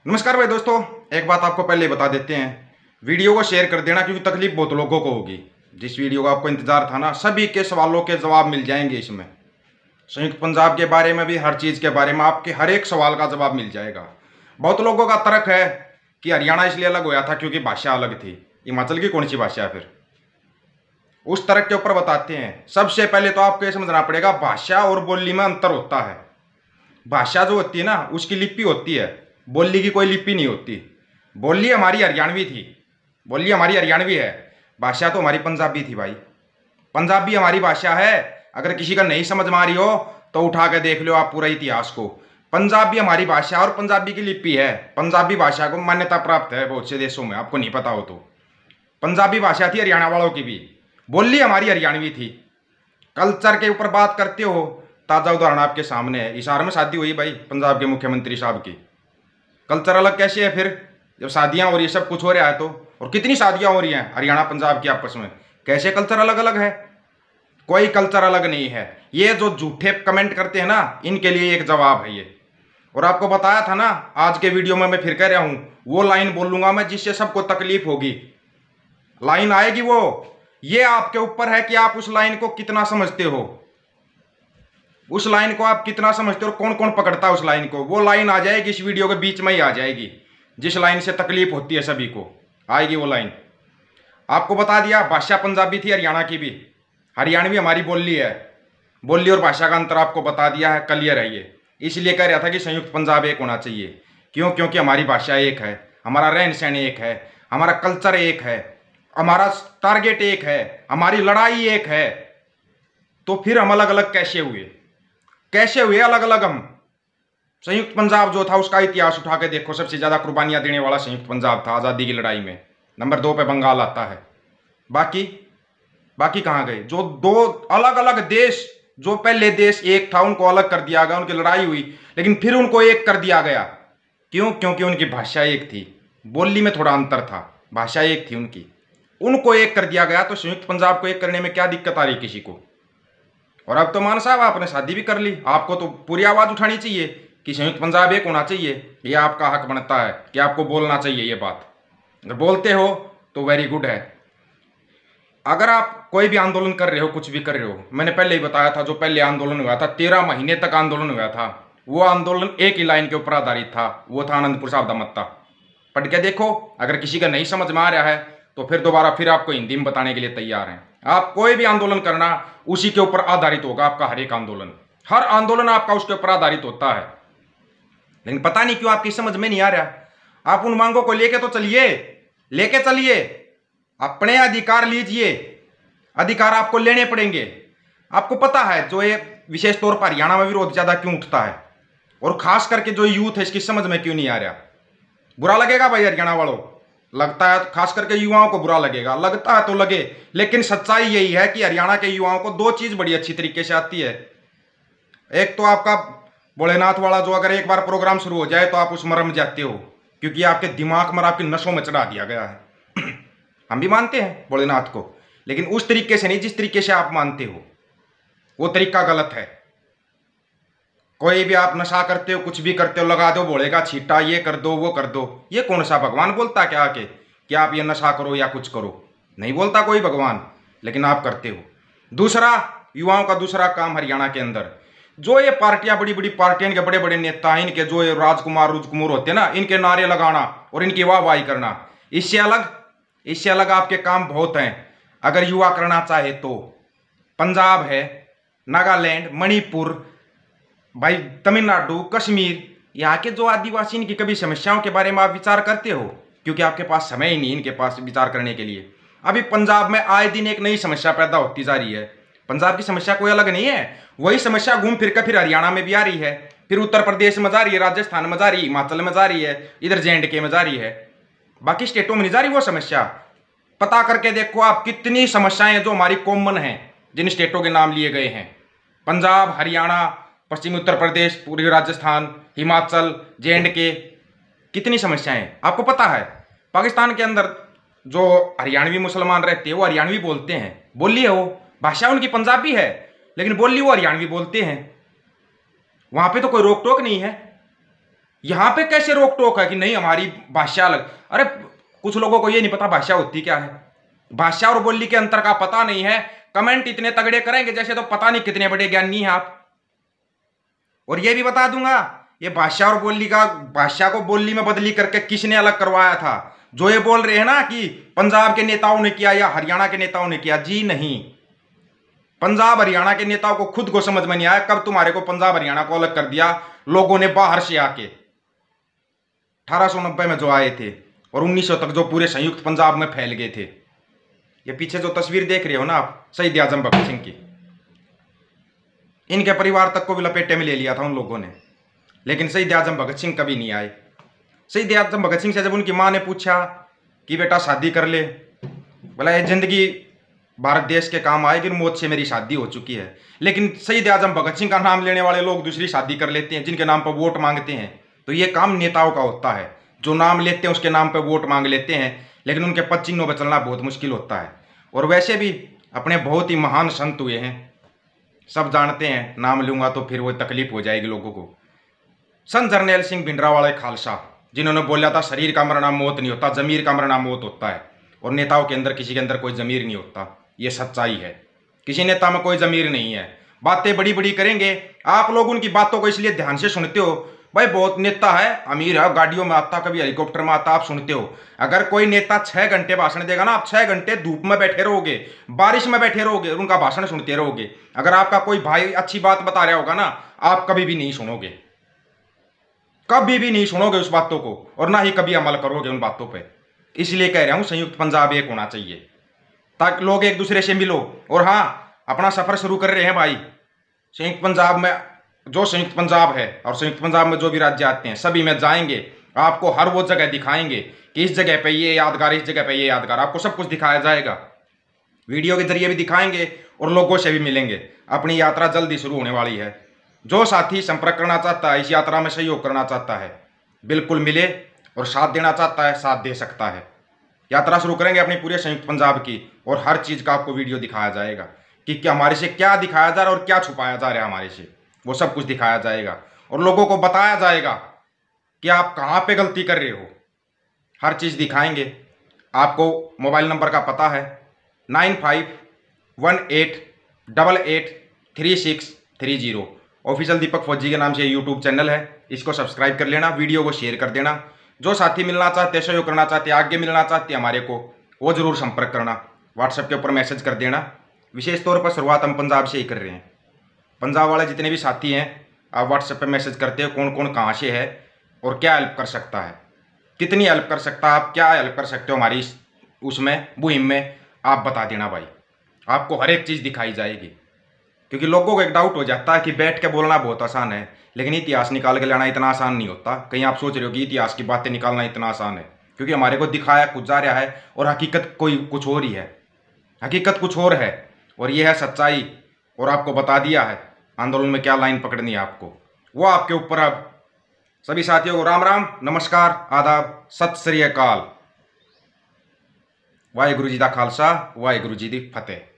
नमस्कार भाई दोस्तों, एक बात आपको पहले ही बता देते हैं। वीडियो को शेयर कर देना क्योंकि तकलीफ बहुत लोगों को होगी। जिस वीडियो का आपको इंतजार था ना, सभी के सवालों के जवाब मिल जाएंगे इसमें। संयुक्त पंजाब के बारे में भी, हर चीज़ के बारे में आपके हर एक सवाल का जवाब मिल जाएगा। बहुत लोगों का तर्क है कि हरियाणा इसलिए अलग होया था क्योंकि भाषा अलग थी। हिमाचल की कौन सी भाषा है फिर? उस तर्क के ऊपर बताते हैं। सबसे पहले तो आपको ये समझना पड़ेगा, भाषा और बोली में अंतर होता है। भाषा जो होती है ना, उसकी लिपि होती है, बोली की कोई लिपि नहीं होती। बोली हमारी हरियाणवी थी, बोली हमारी हरियाणवी है। भाषा तो हमारी पंजाबी थी भाई। पंजाबी हमारी भाषा है। अगर किसी का नहीं समझ में आ रही हो तो उठा के देख लो आप पूरा इतिहास को। पंजाबी हमारी भाषा और पंजाबी की लिपि है। पंजाबी भाषा को मान्यता प्राप्त है बहुत से देशों में, आपको नहीं पता हो तो। पंजाबी भाषा थी हरियाणा वालों की भी। बोली हमारी हरियाणवी थी। कल्चर के ऊपर बात करते हो, ताज़ा उदाहरण आपके सामने है। हिसार में शादी हुई भाई पंजाब के मुख्यमंत्री साहब की। कल्चर अलग कैसे है फिर, जब शादियां हो रही है, सब कुछ हो रहा है तो? और कितनी शादियां हो रही हैं हरियाणा पंजाब की आपस में, कैसे कल्चर अलग अलग है? कोई कल्चर अलग नहीं है। ये जो झूठे कमेंट करते हैं ना, इनके लिए एक जवाब है ये। और आपको बताया था ना, आज के वीडियो में मैं फिर कह रहा हूं, वो लाइन बोलूंगा मैं जिससे सबको तकलीफ होगी। लाइन आएगी वो। ये आपके ऊपर है कि आप उस लाइन को कितना समझते हो। उस लाइन को आप कितना समझते हो और कौन कौन पकड़ता है उस लाइन को। वो लाइन आ जाएगी, इस वीडियो के बीच में ही आ जाएगी। जिस लाइन से तकलीफ होती है सभी को, आएगी वो लाइन। आपको बता दिया, भाषा पंजाबी थी, हरियाणा की भी। हरियाणवी हमारी बोली है। बोली और भाषा का अंतर आपको बता दिया है, क्लियर है ये। इसलिए कह रहा था कि संयुक्त पंजाब एक होना चाहिए। क्यों? क्योंकि हमारी भाषा एक है, हमारा रहन सहन एक है, हमारा कल्चर एक है, हमारा टारगेट एक है, हमारी लड़ाई एक है। तो फिर हम अलग अलग कैसे हुए? कैसे हुए अलग अलग हम? संयुक्त पंजाब जो था उसका इतिहास उठा के देखो, सबसे ज्यादा कुर्बानियां देने वाला संयुक्त पंजाब था आजादी की लड़ाई में। नंबर 2 पे बंगाल आता है। बाकी बाकी कहां गए? जो दो अलग अलग देश, जो पहले देश एक था उनको अलग कर दिया गया, उनकी लड़ाई हुई, लेकिन फिर उनको एक कर दिया गया। क्यों? क्योंकि उनकी भाषा एक थी, बोली में थोड़ा अंतर था, भाषा एक थी उनकी। उनको एक कर दिया गया। तो संयुक्त पंजाब को एक करने में क्या दिक्कत आ रही किसी को? और अब तो मान साहब आपने शादी भी कर ली, आपको तो पूरी आवाज उठानी चाहिए कि संयुक्त पंजाब एक होना चाहिए। ये आपका हक बनता है कि आपको बोलना चाहिए ये बात। अगर बोलते हो तो वेरी गुड है। अगर आप कोई भी आंदोलन कर रहे हो, कुछ भी कर रहे हो, मैंने पहले ही बताया था, जो पहले आंदोलन हुआ था 13 महीने तक आंदोलन हुआ था, वो आंदोलन एक ही लाइन के ऊपर आधारित था, वो था आनंदपुर साहब दा मत्ता। पढ़ के देखो, अगर किसी का नहीं समझ में आ रहा है तो फिर दोबारा फिर आपको हिंदी में बताने के लिए तैयार हैं। आप कोई भी आंदोलन करना, उसी के ऊपर आधारित होगा आपका हर एक आंदोलन। हर आंदोलन आपका उसके ऊपर आधारित होता है। लेकिन पता नहीं क्यों आपकी समझ में नहीं आ रहा। आप उन मांगों को लेके तो चलिए, लेके चलिए, अपने अधिकार लीजिए। अधिकार आपको लेने पड़ेंगे। आपको पता है, जो ये विशेष तौर पर हरियाणा में विरोध ज्यादा क्यों उठता है, और खास करके जो यूथ है, इसकी समझ में क्यों नहीं आ रहा? बुरा लगेगा भाई हरियाणा वालों, लगता है खास करके युवाओं को बुरा लगेगा, लगता है तो लगे, लेकिन सच्चाई यही है कि हरियाणा के युवाओं को दो चीज बड़ी अच्छी तरीके से आती है। एक तो आपका भोलेनाथ वाला, जो अगर एक बार प्रोग्राम शुरू हो जाए तो आप उस मरम जाते हो, क्योंकि आपके दिमाग में, आपकी नसों में चढ़ा दिया गया है। हम भी मानते हैं भोलेनाथ को, लेकिन उस तरीके से नहीं जिस तरीके से आप मानते हो। वो तरीका गलत है। कोई भी आप नशा करते हो, कुछ भी करते हो, लगा दो भोले का छीटा, ये कर दो, वो कर दो। ये कौन सा भगवान बोलता क्या आके कि आप ये नशा करो या कुछ करो? नहीं बोलता कोई भगवान, लेकिन आप करते हो। दूसरा, युवाओं का दूसरा काम हरियाणा के अंदर, जो ये पार्टियां, बड़ी बड़ी पार्टियां, इनके बड़े बड़े नेता, इनके जो ये राजकुमार रुजकुमार होते हैं ना, इनके नारे लगाना और इनकी वाहवाही करना। इससे अलग आपके काम बहुत हैं अगर युवा करना चाहे तो। पंजाब है, नागालैंड, मणिपुर, भाई तमिलनाडु, कश्मीर, यहाँ के जो आदिवासी, इनकी कभी समस्याओं के बारे में आप विचार करते हो? क्योंकि आपके पास समय ही नहीं इनके पास विचार करने के लिए। अभी पंजाब में आए दिन एक नई समस्या पैदा होती जा रही है। पंजाब की समस्या कोई अलग नहीं है, वही समस्या घूम फिर कर फिर हरियाणा में भी आ रही है, फिर उत्तर प्रदेश में जा रही है, राजस्थान में जा रही है, हिमाचल में जा रही है, इधर JNK में जा रही है। बाकी स्टेटों में नहीं जा रही वो समस्या। पता करके देखो आप, कितनी समस्याएं जो हमारी कॉमन हैं, जिन स्टेटों के नाम लिए गए हैं, पंजाब, हरियाणा, पश्चिमी उत्तर प्रदेश, पूर्वी राजस्थान, हिमाचल, JNK, कितनी समस्याएं आपको पता है। पाकिस्तान के अंदर जो हरियाणवी मुसलमान रहते हैं वो हरियाणवी बोलते हैं, बोली है वो, भाषा उनकी पंजाबी है, लेकिन बोली वो हरियाणवी बोलते हैं। वहां पे तो कोई रोक टोक नहीं है। यहां पे कैसे रोक टोक है कि नहीं हमारी भाषा अलग? अरे कुछ लोगों को ये नहीं पता भाषा होती क्या है, भाषा और बोली के अंतर का पता नहीं है। कमेंट इतने तगड़े करेंगे जैसे तो पता नहीं कितने बड़े ज्ञानी हैं आप। और ये भी बता दूंगा, ये भाषा और बोली का, भाषा को बोली में बदली करके किसने अलग करवाया था? जो ये बोल रहे हैं ना कि पंजाब के नेताओं ने किया या हरियाणा के नेताओं ने किया, जी नहीं। पंजाब हरियाणा के नेताओं को खुद को समझ में नहीं आया कब तुम्हारे को पंजाब हरियाणा को अलग कर दिया लोगों ने बाहर से आके। 1890 में जो आए थे और 1900 तक जो पूरे संयुक्त पंजाब में फैल गए थे। ये पीछे जो तस्वीर देख रहे हो ना आप, शहीद आजम भगत सिंह की, इनके परिवार तक को भी लपेटे में ले लिया था उन लोगों ने, लेकिन शहीद आजम भगत सिंह कभी नहीं आए। शहीद आजम भगत सिंह से जब उनकी मां ने पूछा कि बेटा शादी कर ले, बोला ये जिंदगी भारत देश के काम आएगी, मौत से मेरी शादी हो चुकी है। लेकिन शहीद आजम भगत सिंह का नाम लेने वाले लोग दूसरी शादी कर लेते हैं, जिनके नाम पर वोट मांगते हैं। तो ये काम नेताओं का होता है, जो नाम लेते हैं उसके नाम पर वोट मांग लेते हैं, लेकिन उनके पद चिन्हों पर चलना बहुत मुश्किल होता है। और वैसे भी अपने बहुत ही महान संत हुए हैं, सब जानते हैं, नाम लूंगा तो फिर वो तकलीफ हो जाएगी लोगों को। संत जरनैल सिंह भिंडरावाले खालसा, जिन्होंने बोला था शरीर का मरना मौत नहीं होता, जमीर का मरना मौत होता है। और नेताओं के अंदर किसी के अंदर कोई जमीर नहीं होता, ये सच्चाई है। किसी नेता में कोई जमीर नहीं है। बातें बड़ी बड़ी करेंगे, आप लोग उनकी बातों को इसलिए ध्यान से सुनते हो, भाई बहुत नेता है, अमीर है, गाड़ियों में आता, कभी हेलीकॉप्टर में आता, आप सुनते हो। अगर कोई नेता 6 घंटे भाषण देगा ना, आप 6 घंटे धूप में बैठे रहोगे, बारिश में बैठे रहोगे और उनका भाषण सुनते रहोगे। अगर आपका कोई भाई अच्छी बात बता रहा होगा ना, आप कभी भी नहीं सुनोगे, कभी भी नहीं सुनोगे उस बातों को, और ना ही कभी अमल करोगे उन बातों पर। इसलिए कह रहा हूं संयुक्त पंजाब एक होना चाहिए, ताकि लोग एक दूसरे से मिलो। और हाँ, अपना सफर शुरू कर रहे हैं भाई, संयुक्त पंजाब में, जो संयुक्त पंजाब है और संयुक्त पंजाब में जो भी राज्य आते हैं सभी में जाएंगे, आपको हर वो जगह दिखाएंगे कि इस जगह पे ये यादगार, इस जगह पे ये यादगार, आपको सब कुछ दिखाया जाएगा। वीडियो के जरिए भी दिखाएंगे और लोगों से भी मिलेंगे। अपनी यात्रा जल्दी शुरू होने वाली है। जो साथी संपर्क करना चाहता है, इस यात्रा में सहयोग करना चाहता है, बिल्कुल मिले, और साथ देना चाहता है, साथ दे सकता है। यात्रा शुरू करेंगे अपनी पूरे संयुक्त पंजाब की, और हर चीज़ का आपको वीडियो दिखाया जाएगा कि क्या हमारे से क्या दिखाया जा रहा है और क्या छुपाया जा रहा है हमारे से, वो सब कुछ दिखाया जाएगा। और लोगों को बताया जाएगा कि आप कहाँ पे गलती कर रहे हो, हर चीज़ दिखाएंगे। आपको मोबाइल नंबर का पता है 9518883630। ऑफिशियल दीपक फौजी के नाम से यूट्यूब चैनल है, इसको सब्सक्राइब कर लेना, वीडियो को शेयर कर देना। जो साथी मिलना चाहते हैं, सहयोग करना चाहते हैं, आगे मिलना चाहते हैं हमारे को, वो जरूर संपर्क करना, व्हाट्सएप के ऊपर मैसेज कर देना। विशेष तौर पर शुरुआत हम पंजाब से ही कर रहे हैं। पंजाब वाले जितने भी साथी हैं, आप व्हाट्सएप पे मैसेज करते हो कौन कौन कहाँ से है और क्या हेल्प कर सकता है, कितनी हेल्प कर सकता है, आप क्या हेल्प कर सकते हो हमारी उसमें मुहिम में, आप बता देना भाई। आपको हर एक चीज़ दिखाई जाएगी। क्योंकि लोगों को एक डाउट हो जाता है कि बैठ के बोलना बहुत आसान है, लेकिन इतिहास निकाल के लाना इतना आसान नहीं होता। कहीं आप सोच रहे हो कि इतिहास की बातें निकालना इतना आसान है, क्योंकि हमारे को दिखाया कुछ जा रहा है और हकीकत कोई कुछ और ही है, हकीकत कुछ और है, और ये है सच्चाई। और आपको बता दिया है आंदोलन में क्या लाइन पकड़नी है आपको, वो आपके ऊपर। अब सभी साथियों को राम राम, नमस्कार, आदाब, सत श्री अकाल। वाहिगुरु जी दा खालसा, वाहिगुरु जी दी फतेह।